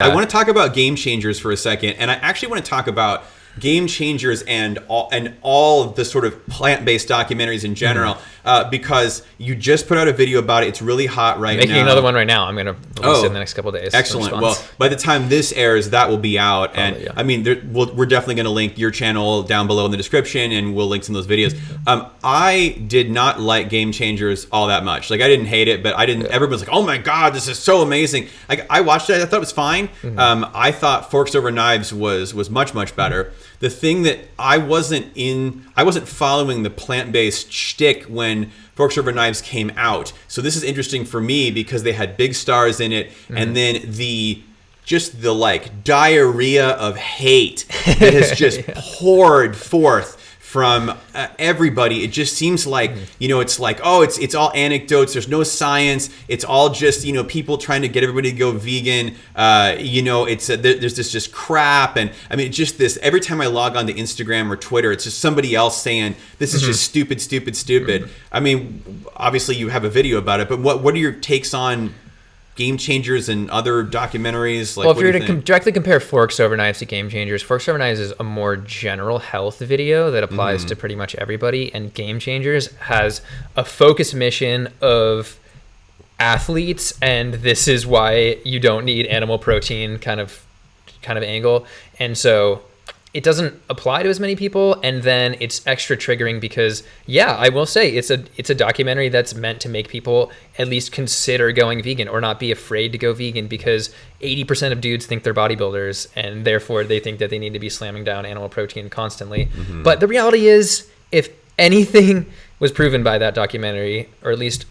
I want to talk about Game Changers for a second, and I actually want to talk about Game Changers and all of the sort of plant-based documentaries in general, because you just put out a video about it. It's really hot right now. Making another one right now. I'm going to release it in the next couple of days. Excellent. Well, by the time this airs, that will be out. And I mean, we're definitely going to link your channel down below in the description, and we'll link some of those videos. I did not like Game Changers all that much. Like, I didn't hate it, but I didn't. Everyone's like, "Oh my God, this is so amazing!" Like, I watched it. I thought it was fine. I thought Forks Over Knives was much better. The thing that I wasn't following the plant-based shtick when Forks Over Knives came out. So this is interesting for me because they had big stars in it, and then the like diarrhea of hate that has just poured forth from everybody. It just seems like, it's like, oh, it's all anecdotes. There's no science. It's all just, people trying to get everybody to go vegan. There's this just crap. And I mean, just this, every time I log on to Instagram or Twitter, it's just somebody else saying, this is just stupid. I mean, obviously you have a video about it, but what are your takes on Game Changers and other documentaries? Like, well, if you were to directly compare Forks Over Knives to Game Changers, Forks Over Knives is a more general health video that applies to pretty much everybody, and Game Changers has a focused mission of athletes, and this is why you don't need animal protein kind of angle. And so it doesn't apply to as many people, and then it's extra triggering because, I will say it's a documentary that's meant to make people at least consider going vegan or not be afraid to go vegan, because 80% of dudes think they're bodybuilders, and therefore they think that they need to be slamming down animal protein constantly. But the reality is, if anything was proven by that documentary, or at least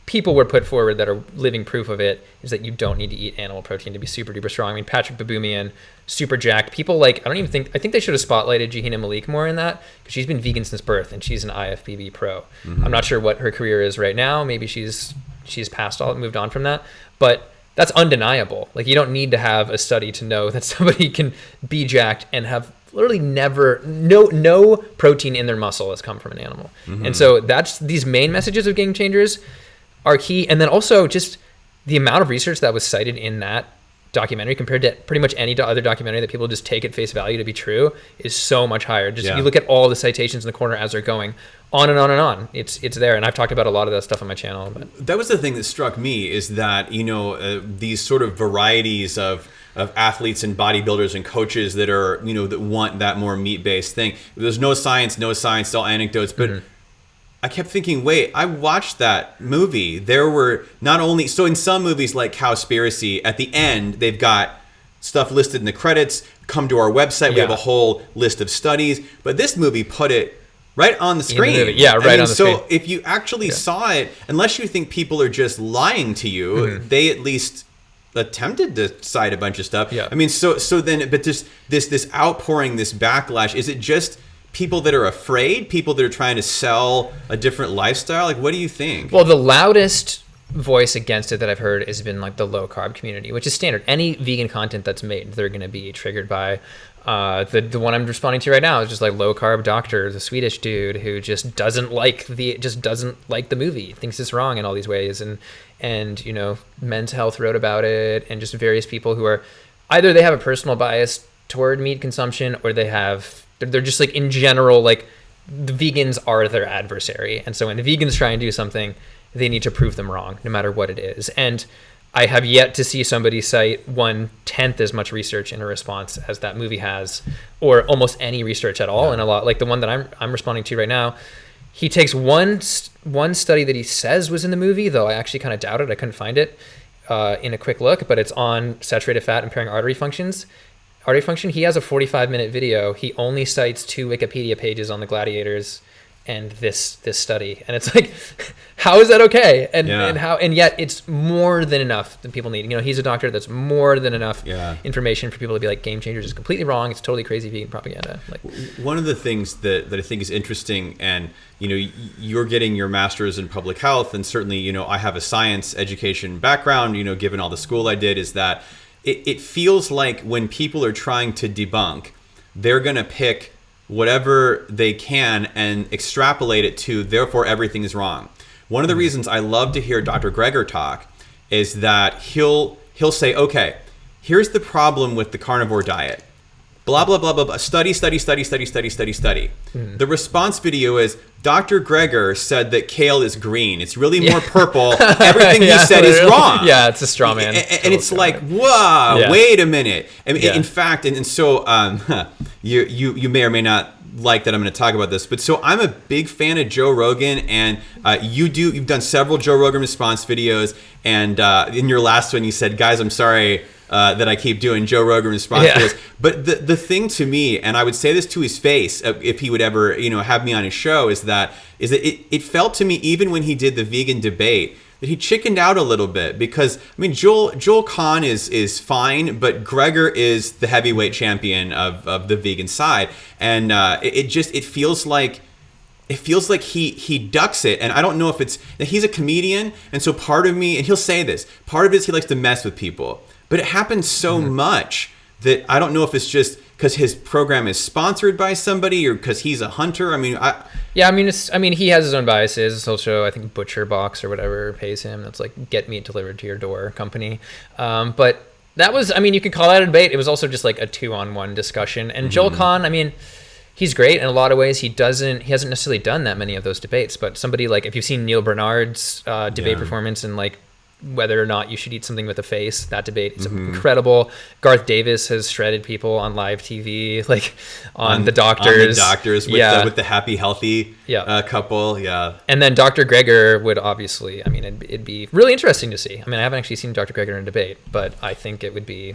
people were put forward that are living proof of it, is that you don't need to eat animal protein to be super duper strong. I mean, Patrick Baboumian, super jacked. People I think they should have spotlighted Jahina Malik more in that, because she's been vegan since birth and she's an IFBB pro. I'm not sure what her career is right now. Maybe she's passed all, moved on from that, but that's undeniable. Like, you don't need to have a study to know that somebody can be jacked and have literally no protein in their muscle has come from an animal. And so that's these main messages of Game Changers are key. And then also just the amount of research that was cited in that documentary compared to pretty much any other documentary that people just take at face value to be true is so much higher. You look at all the citations in the corner as they're going on and on and on. It's there. And I've talked about a lot of that stuff on my channel. But that was the thing that struck me, is that, these sort of varieties of athletes and bodybuilders and coaches that are, that want that more meat-based thing. There's no science, it's all anecdotes, but I kept thinking, wait, I watched that movie. There were not only, so in some movies like Cowspiracy, at the end, they've got stuff listed in the credits, come to our website, we have a whole list of studies, but this movie put it right on the screen. On the screen. So if you actually saw it, unless you think people are just lying to you, they at least attempted to cite a bunch of stuff. I mean, so then, but this outpouring, this backlash, is it just people that are afraid, people that are trying to sell a different lifestyle? Like, what do you think? Well, the loudest voice against it that I've heard has been like the low carb community, which is standard. Any vegan content that's made, they're going to be triggered by. The one I'm responding to right now is just like low carb doctor, the Swedish dude who just doesn't like the movie, thinks it's wrong in all these ways, and Men's Health wrote about it, and just various people who are either they have a personal bias toward meat consumption, or they're just like, in general, like, the vegans are their adversary. And so when the vegans try and do something, they need to prove them wrong, no matter what it is. And I have yet to see somebody cite 1/10 as much research in a response as that movie has, or almost any research at all. And a lot, like the one that I'm responding to right now, he takes one study that he says was in the movie, though I actually kind of doubt it. I couldn't find it in a quick look, but it's on saturated fat impairing artery function. He has a 45-minute video. He only cites 2 Wikipedia pages on the gladiators and this study, and it's like, how is that okay? And yet it's more than enough that people need. He's a doctor. That's more than enough information for people to be like, Game Changers is completely wrong. It's totally crazy vegan propaganda. Like, one of the things that I think is interesting, and you're getting your master's in public health, and certainly I have a science education background. Given all the school I did, is that it feels like when people are trying to debunk, they're going to pick whatever they can and extrapolate it to, therefore everything is wrong. One of the reasons I love to hear Dr. Greger talk is that he'll say, okay, here's the problem with the carnivore diet. Blah, blah, blah, blah, blah. Study. The response video is, Dr. Greger said that kale is green. It's really more purple. Everything he said is wrong. Yeah, it's a straw man. And it's like, whoa, wait a minute. I mean, in fact, and so you may or may not like that I'm going to talk about this, but so I'm a big fan of Joe Rogan, and you've done several Joe Rogan response videos, and in your last one you said, guys, I'm sorry that I keep doing Joe Rogan response videos. But the thing to me, and I would say this to his face if he would ever have me on his show, is that it felt to me, even when he did the vegan debate, that he chickened out a little bit, because I mean Joel Kahn is fine, but Greger is the heavyweight champion of the vegan side, and it feels like he ducks it. And I don't know if it's that he's a comedian, and so part of me, and he'll say this, part of it is he likes to mess with people, but it happens so much that I don't know if it's just because his program is sponsored by somebody or because he's a hunter. I mean, he has his own biases. It's also, I think, Butcher Box or whatever pays him. That's like get meat delivered to your door company. But that was, I mean, you could call that a debate. It was also just like a 2-on-1 discussion. And Joel Kahn, I mean, he's great in a lot of ways. He hasn't necessarily done that many of those debates, but somebody like, if you've seen Neil Bernard's debate performance and like whether or not you should eat something with a face, that debate is incredible. Garth Davis has shredded people on live TV, like on the Doctors. With the happy, healthy couple. And then Dr. Greger would obviously, I mean, it'd be really interesting to see. I mean, I haven't actually seen Dr. Greger in a debate, but I think it would be,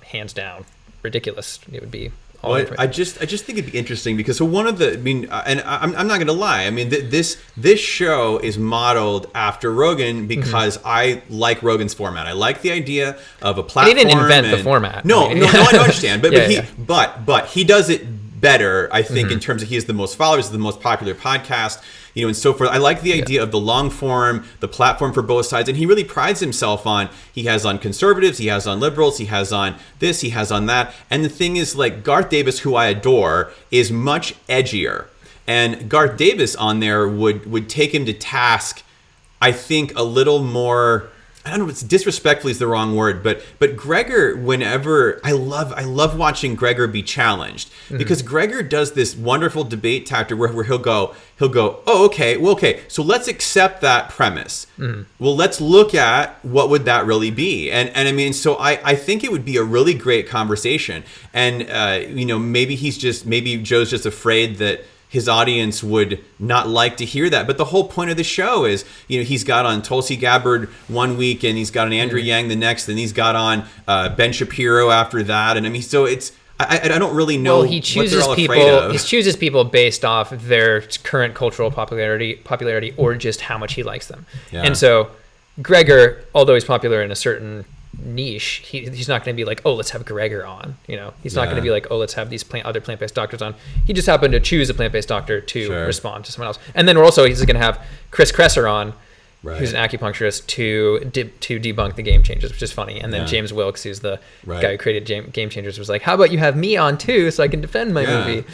hands down, ridiculous. It would be. Well, I just think it'd be interesting because so one of the, I mean, and I'm not gonna lie, I mean this show is modeled after Rogan because I like Rogan's format. I like the idea of a platform. He didn't invent the format. No, I don't understand, but he does it better, I think, in terms of he has the most followers, the most popular podcast, and so forth. I like the idea of the long form, the platform for both sides, and he really prides himself on, he has on conservatives, he has on liberals, he has on this, he has on that. And the thing is, like, Garth Davis, who I adore, is much edgier. And Garth Davis on there would take him to task, I think, a little more, I don't know if it's disrespectfully is the wrong word, but Greger, whenever, I love watching Greger be challenged, because Greger does this wonderful debate tactic where he'll go, oh, okay, so let's accept that premise. Well, let's look at what would that really be. And I mean, so I think it would be a really great conversation. And, maybe Joe's just afraid that his audience would not like to hear that. But the whole point of the show is, he's got on Tulsi Gabbard one week, and he's got on Andrew Yang the next, and he's got on Ben Shapiro after that. And I mean, so it's, I don't really know what they're all afraid of. He chooses people based off their current cultural popularity or just how much he likes them. Yeah. And so Greger, although he's popular in a certain niche, he's not going to be like, oh, let's have Greger on. He's not going to be like, oh, let's have these other plant-based doctors on. He just happened to choose a plant-based doctor to respond to someone else. And then he's going to have Chris Kresser on, who's an acupuncturist, to debunk the Game Changers, which is funny. And then James Wilkes, who's the guy who created Game Changers, was like, how about you have me on too, so I can defend my movie.